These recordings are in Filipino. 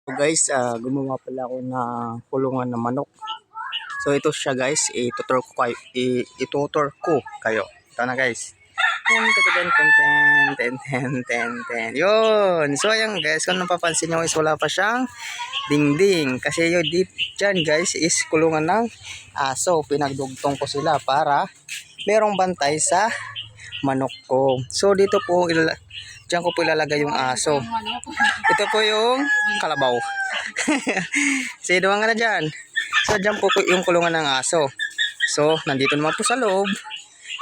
So guys, gumawa pala ako ng kulungan ng manok. So ito siya guys, itutur ko kayo. Ito na guys. Ten. Yun. So ayan guys, kung napapansin nyo is wala pa siyang dingding. Kasi yung deep dyan guys is kulungan ng aso. Pinagdugtong ko sila para merong bantay sa manok ko. So dito po, dyan ko po ilalagay yung aso. Ito po yung kalabaw. Sino nga na dyan? So dyan po yung kulungan ng aso. So nandito naman po sa loob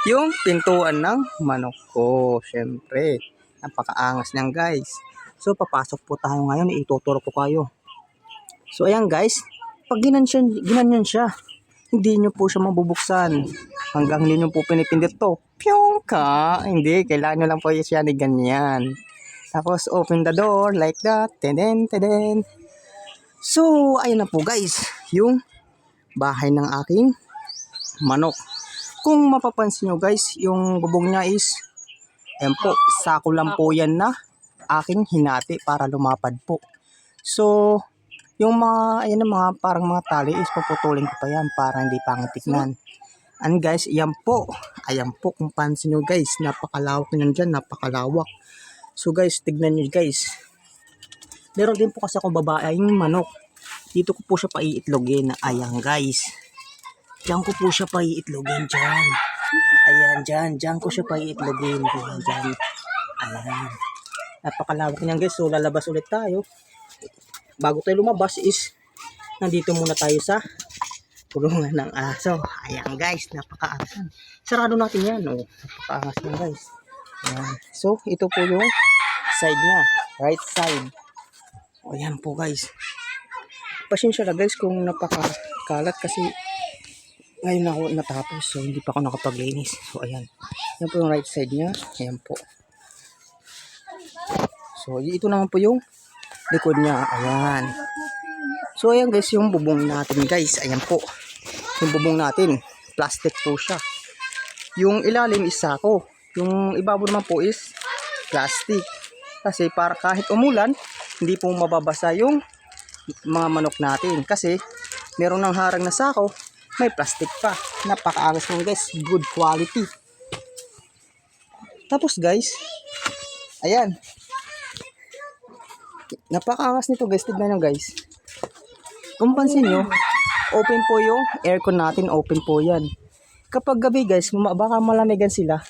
yung pintuan ng manok ko. Siyempre, napakaangas niyan guys. So papasok po tayo ngayon, ituturo ko kayo. So ayan guys, pag ginanyan siya, hindi nyo po siya mabubuksan. Hanggang hindi nyo po pinipindit to. Piyong ka! Hindi, kailangan nyo lang po siya ni ganyan. Tapos open the door like that. Teden. So ayun na po guys, yung bahay ng aking manok. Kung mapapansin nyo guys, yung bubong niya is, ayan po, sako lang po yan na aking hinati para lumapad po. So, yung mga, ayan na mga parang mga tali is paputulin ko pa yan para hindi pangit tignan. And guys, ayan po, kung pansin nyo guys, napakalawak nyo dyan, napakalawak. So guys, tignan nyo guys. Meron din po kasi akong babaeng manok. Dito ko po siya paiitlogin. Ayan guys. Diyan ko po siya paiitlogin dyan. Ayan, dyan ko siya paiitlogin. Dyan. Ayan. Napakalawak niyan guys. So lalabas ulit tayo. Bago tayo lumabas is, nandito muna tayo sa kulungan ng aso. Ayan guys, napakaangas. Sarado natin yan. Oh, napakaangas yan guys. Ayan. So ito po yung side niya. Right side. Ayan po guys. Pasensya na guys kung napakakalat kasi ngayon ako natapos, so hindi pa ako nakapaglinis. So ayan, yan po yung right side niya. Ayan po. So ito naman po yung likod niya. Ayan. So ayan guys, yung bubong natin guys. Ayan po, yung bubong natin, plastic po siya. Yung ilalim is sako, yung ibabaw naman po is plastic. Kasi para kahit umulan, hindi po mababasa yung mga manok natin. Kasi meron ng harang na sako, may plastic pa. Napakaangas mo guys, good quality. Tapos guys, ayan, napakaangas nito guys. Tignan nyo guys, kung pansin nyo, open po yung aircon natin. Open po yan. Kapag gabi guys, baka malamigan sila,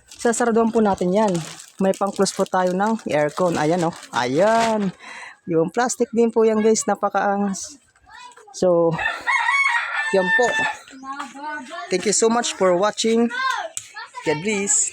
sasaraduhan po natin yan. May pang close po tayo ng aircon. Ayan oh, ayan, yung plastic din po yan guys. Napakaangas. So yan po. Thank you so much for watching. God bless.